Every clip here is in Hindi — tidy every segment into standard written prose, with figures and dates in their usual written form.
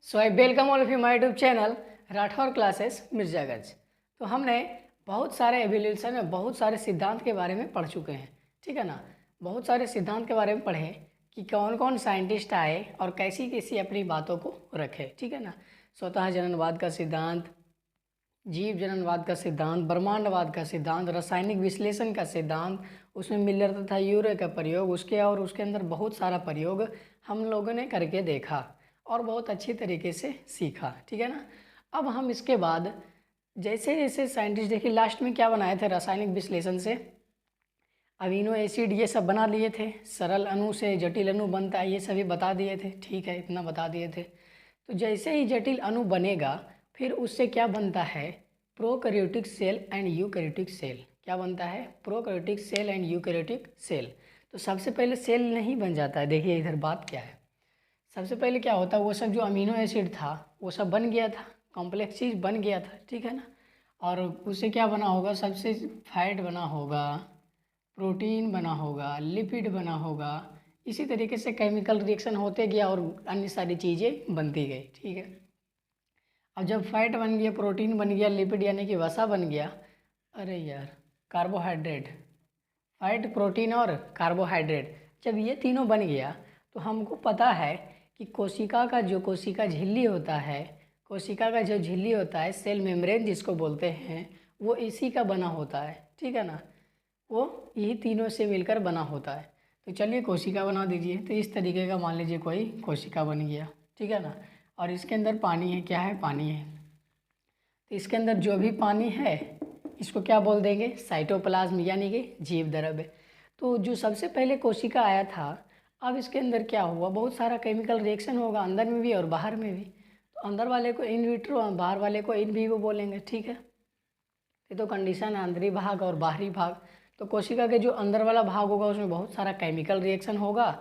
So I welcome all of you my YouTube channel Rathore classes Mirzaganj. तो हमने बहुत सारे एवोल्यूशन में बहुत सारे सिद्धांत के बारे में पढ़ चुके हैं, ठीक है ना। बहुत सारे सिद्धांत के बारे में पढ़े कि कौन कौन साइंटिस्ट आए और कैसी कैसी अपनी बातों को रखे, ठीक है ना। स्वतः जननवाद का सिद्धांत, जीव जननवाद का सिद्धांत, ब्रह्मांडवाद का सिद्धांत, रासायनिक विश्लेषण का सिद्धांत, उसमें मिलर तथा यूरे का प्रयोग, उसके अंदर बहुत सारा प्रयोग हम लोगों ने करके देखा और बहुत अच्छी तरीके से सीखा, ठीक है ना। अब हम इसके बाद जैसे जैसे साइंटिस्ट देखिए लास्ट में क्या बनाए थे, रासायनिक विश्लेषण से अमीनो एसिड ये सब बना लिए थे, सरल अणु से जटिल अणु बनता है ये सभी बता दिए थे, ठीक है, इतना बता दिए थे। तो जैसे ही जटिल अणु बनेगा फिर उससे क्या बनता है, prokaryotic cell and eukaryotic cell. क्या बनता है, prokaryotic cell and eukaryotic cell. तो सबसे पहले सेल नहीं बन जाता है, देखिए इधर बात क्या है। सबसे पहले क्या होता है, वो सब जो अमीनो एसिड था वो सब बन गया था, कॉम्प्लेक्स चीज़ बन गया था, ठीक है ना। और उससे क्या बना होगा, सबसे फैट बना होगा, प्रोटीन बना होगा, लिपिड बना होगा। इसी तरीके से केमिकल रिएक्शन होते गया और अन्य सारी चीज़ें बनती गई, ठीक है। अब जब फैट बन गया, प्रोटीन बन गया, लिपिड यानी कि वसा बन गया, अरे यार कार्बोहाइड्रेट, फैट प्रोटीन और कार्बोहाइड्रेट, जब ये तीनों बन गया तो हमको पता है कि कोशिका का जो कोशिका झिल्ली होता है, कोशिका का जो झिल्ली होता है, सेल मेम्ब्रेन जिसको बोलते हैं, वो इसी का बना होता है, ठीक है ना। वो यही तीनों से मिलकर बना होता है। तो चलिए कोशिका बना दीजिए। तो इस तरीके का मान लीजिए कोई कोशिका बन गया, ठीक है ना। और इसके अंदर पानी है, क्या है, पानी है। तो इसके अंदर जो भी पानी है इसको क्या बोल देंगे, साइटोप्लाज्म यानी कि जीव द्रव्य। तो जो सबसे पहले कोशिका आया था, अब इसके अंदर क्या हुआ, बहुत सारा केमिकल रिएक्शन होगा अंदर में भी और बाहर में भी। तो अंदर वाले को इन विट्रो, बाहर वाले को इन विवो बोलेंगे, ठीक है। ये तो कंडीशन है, अंदरी भाग और बाहरी भाग। तो कोशिका के जो अंदर वाला भाग होगा उसमें बहुत सारा केमिकल रिएक्शन होगा।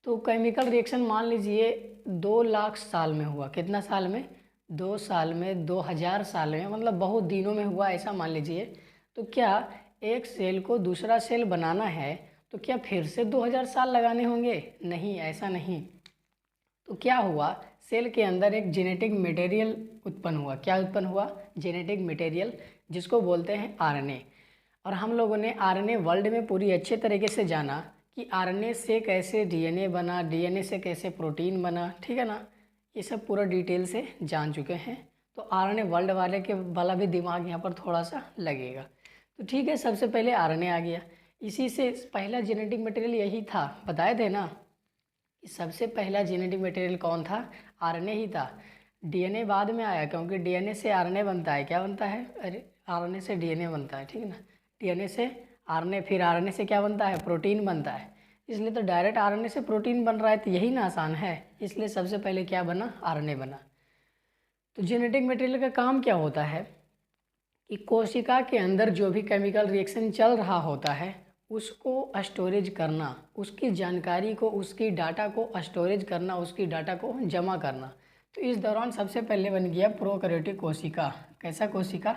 तो केमिकल रिएक्शन मान लीजिए 2 लाख साल में हुआ, कितना साल में, 2 साल में, 2000 साल में, मतलब बहुत दिनों में हुआ ऐसा मान लीजिए। तो क्या एक सेल को दूसरा सेल बनाना है तो क्या फिर से 2000 साल लगाने होंगे, नहीं, ऐसा नहीं। तो क्या हुआ, सेल के अंदर एक जेनेटिक मटेरियल उत्पन्न हुआ। क्या उत्पन्न हुआ, जेनेटिक मटेरियल, जिसको बोलते हैं आरएनए। और हम लोगों ने आरएनए वर्ल्ड में पूरी अच्छे तरीके से जाना कि आरएनए से कैसे डीएनए बना, डीएनए से कैसे प्रोटीन बना, ठीक है ना। ये सब पूरा डिटेल से जान चुके हैं। तो आरएनए वर्ल्ड वाले के वाला भी दिमाग यहाँ पर थोड़ा सा लगेगा। तो ठीक है, सबसे पहले आरएनए आ गया। इसी से पहला जेनेटिक मटेरियल यही था, बताए थे ना कि सबसे पहला जेनेटिक मटेरियल कौन था, आरएनए ही था। डीएनए बाद में आया, क्योंकि डीएनए से आरएनए बनता है। क्या बनता है, अरे आरएनए से डीएनए बनता है, ठीक है ना। डीएनए से आरएनए, फिर आरएनए से क्या बनता है, प्रोटीन बनता है। इसलिए तो डायरेक्ट आरएनए से प्रोटीन बन रहा है, तो यही ना आसान है। इसलिए सबसे पहले क्या बना, आरएनए बना। तो जेनेटिक मटेरियल का काम क्या होता है कि कोशिका के अंदर जो भी केमिकल रिएक्शन चल रहा होता है उसको स्टोरेज करना, उसकी जानकारी को, उसकी डाटा को स्टोरेज करना, उसकी डाटा को जमा करना। तो इस दौरान सबसे पहले बन गया प्रोकैरियोटिक कोशिका। कैसा कोशिका,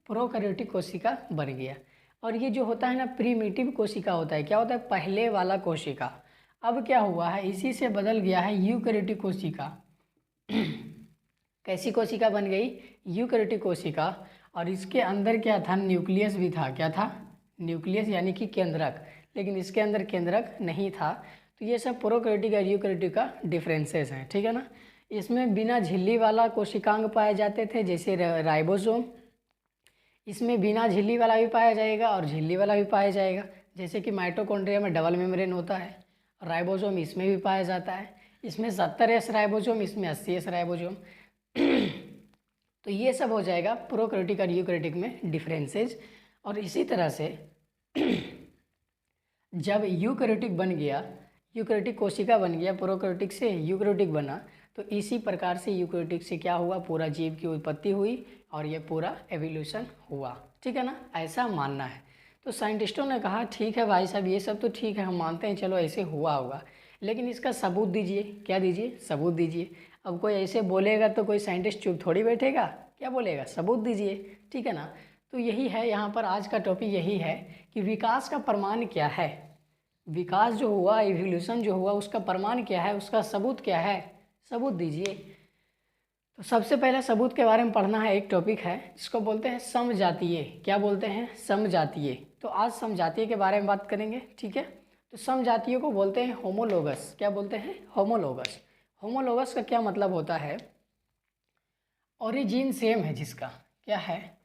प्रोकैरियोटिक कोशिका बन गया। और ये जो होता है ना, प्रीमिटिव कोशिका होता है। क्या होता है, पहले वाला कोशिका। अब क्या हुआ है, इसी से बदल गया है यूकैरियोटिक कोशिका। कैसी कोशिका बन गई, यूकैरियोटिक कोशिका। और इसके अंदर क्या था, न्यूक्लियस भी था। क्या था, न्यूक्लियस यानी कि केंद्रक, लेकिन इसके अंदर केंद्रक नहीं था। तो ये सब प्रोकैरियोटिक और यूकैरियोटिक का डिफरेंसेस हैं, ठीक है ना। इसमें बिना झिल्ली वाला कोशिकांग पाए जाते थे, जैसे राइबोसोम। इसमें बिना झिल्ली वाला भी पाया जाएगा और झिल्ली वाला भी पाया जाएगा, जैसे कि माइटोकॉन्ड्रिया में डबल मेम्ब्रेन होता है। राइबोसोम इसमें भी पाया जाता है। इसमें 70S राइबोसोम, इसमें 80S राइबोसोम। तो ये सब हो जाएगा प्रोकैरियोटिक और यूकैरियोटिक में डिफरेंसेस। और इसी तरह से जब यूकैरियोटिक बन गया, यूकैरियोटिक कोशिका बन गया, प्रोकैरियोटिक से यूकैरियोटिक बना, तो इसी प्रकार से यूकैरियोटिक से क्या हुआ, पूरा जीव की उत्पत्ति हुई और ये पूरा एवोल्यूशन हुआ, ठीक है ना, ऐसा मानना है। तो साइंटिस्टों ने कहा ठीक है भाई साहब, ये सब तो ठीक है, हम मानते हैं, चलो ऐसे हुआ होगा, लेकिन इसका सबूत दीजिए। क्या दीजिए, सबूत दीजिए। अब कोई ऐसे बोलेगा तो कोई साइंटिस्ट चुप थोड़ी बैठेगा, क्या बोलेगा, सबूत दीजिए, ठीक है ना। तो यही है, यहाँ पर आज का टॉपिक यही है कि विकास का प्रमाण क्या है। विकास जो हुआ, इवोल्यूशन जो हुआ, उसका प्रमाण क्या है, उसका सबूत क्या है, सबूत दीजिए। तो सबसे पहले सबूत के बारे में पढ़ना है। एक टॉपिक है जिसको बोलते हैं समजातीय। क्या बोलते हैं? समजातीय। तो आज समजातीय के बारे में बात करेंगे, ठीक है। तो समजातीयों को बोलते हैं होमोलोगस। क्या बोलते हैं? होमोलोगस। होमोलोगस का क्या मतलब होता है? ओरिजिन सेम है जिसका, क्या है?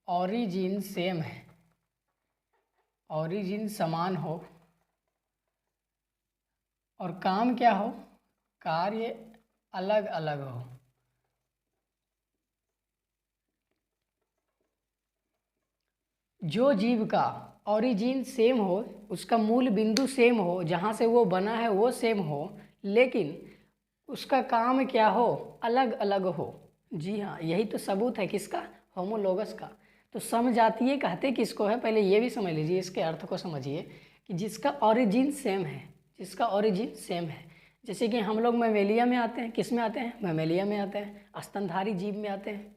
ओरिजिन सेम है, ओरिजिन समान हो और काम क्या हो? कार्य अलग अलग हो। जो जीव का ओरिजिन सेम हो, उसका मूल बिंदु सेम हो, जहाँ से वो बना है वो सेम हो, लेकिन उसका काम क्या हो? अलग अलग हो। जी हाँ, यही तो सबूत है किसका? होमोलोगस का। तो समजातीय कहते किसको है? पहले ये भी समझ लीजिए, इसके अर्थ को समझिए कि जिसका ओरिजिन सेम है, जिसका ओरिजिन सेम है। जैसे कि हम लोग मैमेलिया में आते हैं। किस में आते हैं? मैमेलिया में आते हैं, स्तनधारी जीव में आते हैं।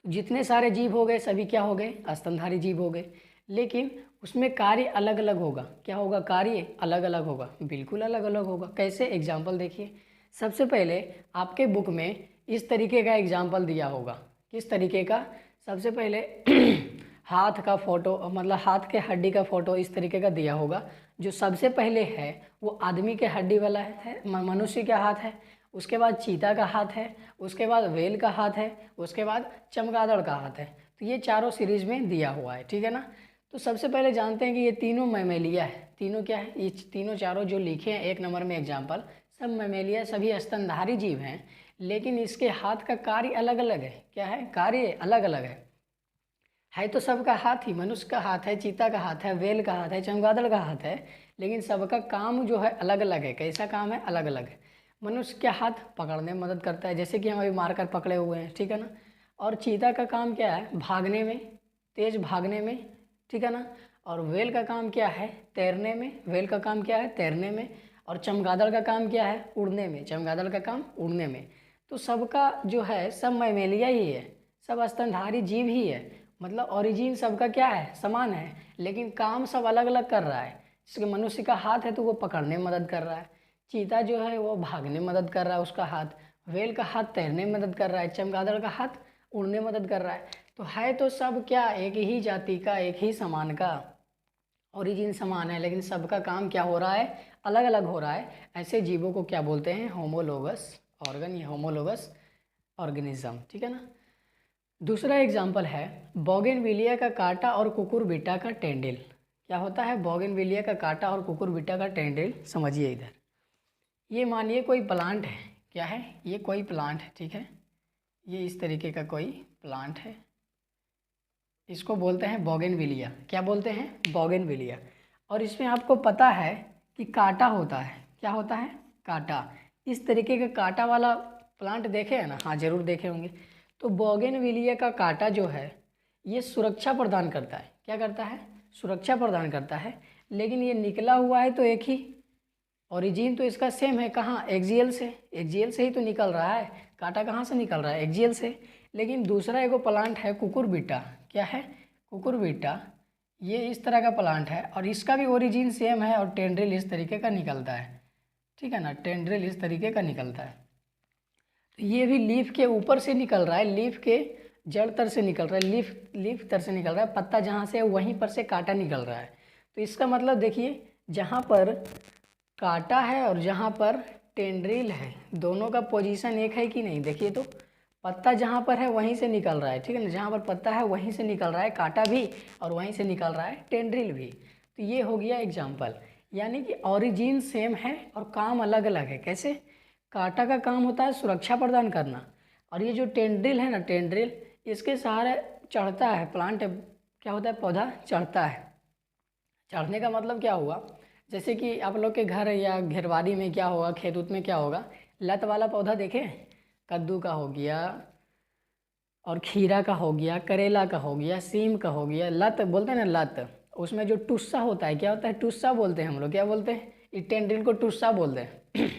जितने सारे जीव हो गए सभी क्या हो गए? स्तनधारी जीव हो गए। लेकिन उसमें कार्य अलग अलग होगा। क्या होगा? कार्य अलग अलग होगा, बिल्कुल अलग अलग होगा। कैसे? एग्जाम्पल देखिए। सबसे पहले आपके बुक में इस तरीके का एग्जाम्पल दिया होगा। किस तरीके का? सबसे पहले हाथ का फोटो, मतलब हाथ के हड्डी का फोटो इस तरीके का दिया होगा। जो सबसे पहले है वो आदमी के हड्डी वाला है, मनुष्य का हाथ है। उसके बाद चीता का हाथ है, उसके बाद व्हेल का हाथ है, उसके बाद चमगादड़ का हाथ है। तो ये चारों सीरीज में दिया हुआ है, ठीक है ना। तो सबसे पहले जानते हैं कि ये तीनों मैमेलिया है। तीनों क्या है? ये तीनों चारों जो लिखे हैं एक नंबर में एग्जाम्पल, सब मैमेलिया, सभी स्तनधारी जीव हैं। लेकिन इसके हाथ का कार्य अलग अलग है। क्या है? कार्य अलग अलग है तो सबका हाथ ही, मनुष्य का हाथ है, चीता का हाथ है, व्हेल का हाथ है, चमगादड़ का हाथ है। लेकिन सबका काम जो है अलग अलग है। कैसा काम है? अलग अलग है। मनुष्य क्या हाथ पकड़ने में मदद करता है, जैसे कि हम अभी मारकर पकड़े हुए हैं, ठीक है ना। और चीता का काम क्या है? भागने में, तेज भागने में, ठीक है ना। और व्हेल का काम क्या है? तैरने में। व्हेल का काम क्या है? तैरने में। और चमगादड़ का काम क्या है? उड़ने में। चमगादड़ का काम उड़ने में। तो सबका जो है सब मैमेलिया ही है, सब स्तनधारी जीव ही है। मतलब ओरिजिन सबका क्या है? समान है, लेकिन काम सब अलग अलग कर रहा है। जैसे मनुष्य का हाथ है तो वो पकड़ने में मदद कर रहा है, चीता जो है वो भागने में मदद कर रहा है उसका हाथ, व्हेल का हाथ तैरने में मदद कर रहा है, चमगादड़ का हाथ उड़ने में मदद कर रहा है। तो है तो सब क्या? एक ही जाति का, एक ही समान का, ओरिजिन समान है, लेकिन सबका काम क्या हो रहा है? अलग अलग हो रहा है। ऐसे जीवों को क्या बोलते हैं? होमोलोगस ऑर्गन या होमोलोगस ऑर्गेनिज्म, ठीक है ना। दूसरा एग्जाम्पल है बोगेनविलिया का कांटा और कुकुरबिटा का टेंडिल। क्या होता है? बोगेनविलिया का कांटा और कुकुरबिटा का टेंडिल। समझिए इधर, ये मानिए कोई प्लांट है। क्या है? ये कोई प्लांट है, ठीक है। ये इस तरीके का कोई प्लांट है, इसको बोलते हैं बोगेनविलिया। क्या बोलते हैं? बोगेनविलिया। और इसमें आपको पता है कि कांटा होता है। क्या होता है? कांटा। इस तरीके का कांटा वाला प्लांट देखे हैं ना? हाँ, जरूर देखे होंगे। तो बोगेनविलिया का कांटा जो है ये सुरक्षा प्रदान करता है। क्या करता है? सुरक्षा प्रदान करता है। लेकिन ये निकला हुआ है तो एक ही, ओरिजिन तो इसका सेम है। कहाँ? एक्सियल से। एक्सियल से ही तो निकल रहा है। कांटा कहाँ से निकल रहा है? एक्सियल से। लेकिन दूसरा एगो प्लांट है कुकुरबिटा। क्या है? कुकुरबिटा। ये इस तरह का प्लांट है और इसका भी ओरिजिन सेम है और टेंड्रिल इस तरीके का निकलता है, ठीक है ना। टेंड्रिल इस तरीके का निकलता है। तो ये भी लीफ के ऊपर से निकल रहा है, लीफ के जड़ तर से निकल रहा है, लीफ तर से निकल रहा है। पत्ता जहाँ से है वहीं पर से कांटा निकल रहा है। तो इसका मतलब देखिए, जहाँ पर कांटा है और जहाँ पर टेंड्रिल है, दोनों का पोजीशन एक है कि नहीं? देखिए तो पत्ता जहाँ पर है वहीं से निकल रहा है, ठीक है ना। जहाँ पर पत्ता है वहीं से निकल रहा है कांटा भी, और वहीं से निकल रहा है टेंड्रिल भी। तो ये हो गया एग्जाम्पल। यानी कि ओरिजिन सेम है और काम अलग अलग है। कैसे? कांटा का काम होता है सुरक्षा प्रदान करना, और ये जो टेंड्रिल है ना, टेंड्रिल इसके सहारे चढ़ता है प्लांट। क्या होता है? पौधा चढ़ता है। चढ़ने का मतलब क्या हुआ? जैसे कि आप लोग के घर या घेरवारी में क्या होगा, खेत उत में क्या होगा, लत वाला पौधा देखे? कद्दू का हो गया और खीरा का हो गया, करेला का हो गया, सीम का हो गया, लत बोलते हैं ना, लत। उसमें जो टुस्सा होता है, क्या होता है? टुस्सा बोलते हैं हम लोग। क्या बोलते हैं? इस टेंड्रिल को टुस्सा बोलते हैं।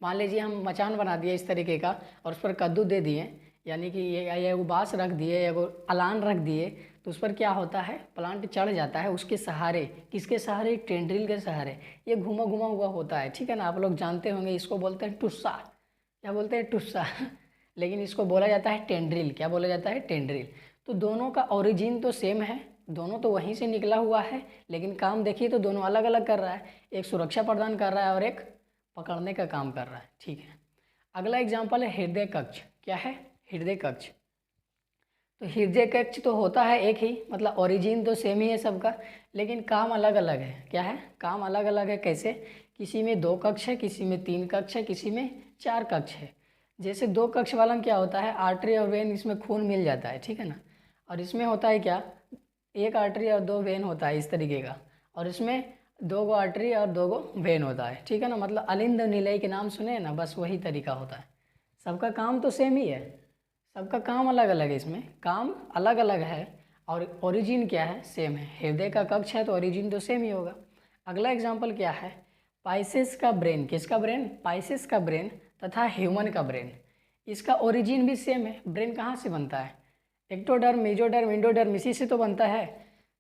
मान लीजिए हम मचान बना दिए इस तरीके का और उस पर कद्दू दे दिए, यानी कि ये वो बाँस रख दिए या वो अलान रख दिए, तो उस पर क्या होता है? प्लांट चढ़ जाता है उसके सहारे। किसके सहारे? टेंड्रिल के सहारे। ये घुमा घुमा हुआ होता है, ठीक है ना। आप लोग जानते होंगे, इसको बोलते हैं टुस्सा। क्या बोलते हैं? टुस्सा। लेकिन इसको बोला जाता है टेंड्रिल। क्या बोला जाता है? टेंड्रिल। तो दोनों का ओरिजिन तो सेम है, दोनों तो वहीं से निकला हुआ है, लेकिन काम देखिए तो दोनों अलग अलग कर रहा है। एक सुरक्षा प्रदान कर रहा है और एक पकड़ने का काम कर रहा है। ठीक है, अगला एग्जाम्पल है हृदय कक्ष। क्या है? हृदय कक्ष। तो हृदय कक्ष तो होता है एक ही, मतलब ओरिजिन तो सेम ही है सबका, लेकिन काम अलग अलग है। क्या है? काम अलग अलग है। कैसे? किसी में 2 कक्ष है, किसी में 3 कक्ष है, किसी में 4 कक्ष है। जैसे 2 कक्ष वाला में क्या होता है, आर्टरी और वेन, इसमें खून मिल जाता है। ठीक है ना। और इसमें होता है क्या, 1 आर्टरी और 2 वेन होता है इस तरीके का, और इसमें 2 आर्टरी और 2 वेन होता है। ठीक है ना, मतलब अलिंद निलय के नाम सुने ना, बस वही तरीका होता है। सबका काम तो सेम ही है, सबका काम अलग अलग है, इसमें काम अलग अलग है और ओरिजिन क्या है? सेम है। हृदय का कक्ष है तो ओरिजिन तो सेम ही होगा। अगला एग्जाम्पल क्या है? पाइसेस का ब्रेन। किसका ब्रेन? पाइसेस का ब्रेन तथा ह्यूमन का ब्रेन, इसका ओरिजिन भी सेम है। ब्रेन कहाँ से बनता है? एक्टोडर्म, मेजोडर्म, इंडोडर्म, इसी से तो बनता है।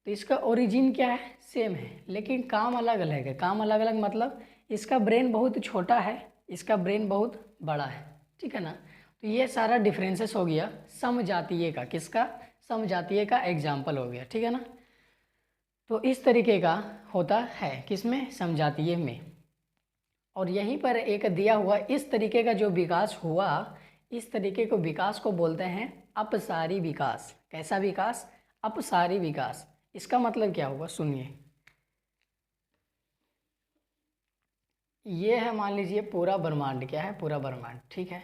तो इसका ओरिजिन क्या है? सेम है, लेकिन काम अलग अलग है। काम अलग अलग मतलब इसका ब्रेन बहुत छोटा है, इसका ब्रेन बहुत बड़ा है। ठीक है ना। तो ये सारा डिफरेंसेस हो गया समजातीय का। किसका? समजातीय का एग्जाम्पल हो गया। ठीक है ना। तो इस तरीके का होता है किसमें? समजातीय में। और यहीं पर एक दिया हुआ इस तरीके का जो विकास हुआ, इस तरीके को विकास को बोलते हैं अपसारी विकास। कैसा विकास? अपसारी विकास। इसका मतलब क्या होगा? सुनिए, ये है मान लीजिए पूरा ब्रह्मांड। क्या है? पूरा ब्रह्मांड। ठीक है,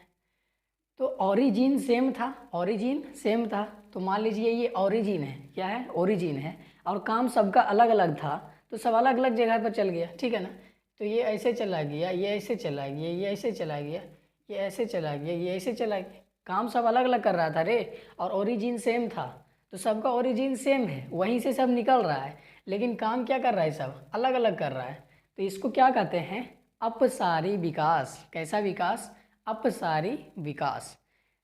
तो ओरिजिन सेम था, ओरिजिन सेम था, तो मान लीजिए ये ओरिजिन है। क्या है? ओरिजिन है, और काम सबका अलग अलग था, तो सब अलग अलग जगह पर चल गया। ठीक है ना। तो ये ऐसे चला गया, ये ऐसे चला गया, ये ऐसे चला गया, ये ऐसे चला गया, ये ऐसे चला गया, काम सब अलग अलग कर रहा था रे, और ओरिजिन सेम था। तो सबका ओरिजिन सेम है, वहीं से सब निकल रहा है, लेकिन काम क्या कर रहा है? सब अलग अलग कर रहा है। तो इसको क्या कहते हैं? अपसारी विकास। कैसा विकास? अपसारी विकास।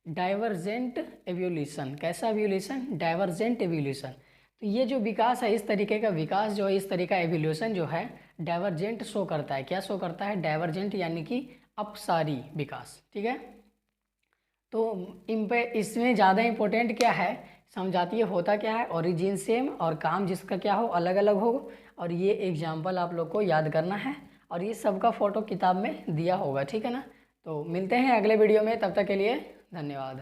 Divergent evolution. कैसा एवोल्यूशन? Divergent evolution. तो ये जो विकास है, इस तरीके का विकास जो है, इस तरीके का एवोल्यूशन जो है, डाइवर्जेंट शो करता है। क्या शो करता है? डाइवर्जेंट, यानी कि अपसारी विकास। ठीक है। तो इसमें ज़्यादा इम्पोर्टेंट क्या है? समझाती है होता क्या है? ओरिजिन सेम और काम जिसका क्या हो? अलग अलग हो। और ये एग्जाम्पल आप लोग को याद करना है, और ये सबका फ़ोटो किताब में दिया होगा। ठीक है ना। तो मिलते हैं अगले वीडियो में, तब तक के लिए धन्यवाद।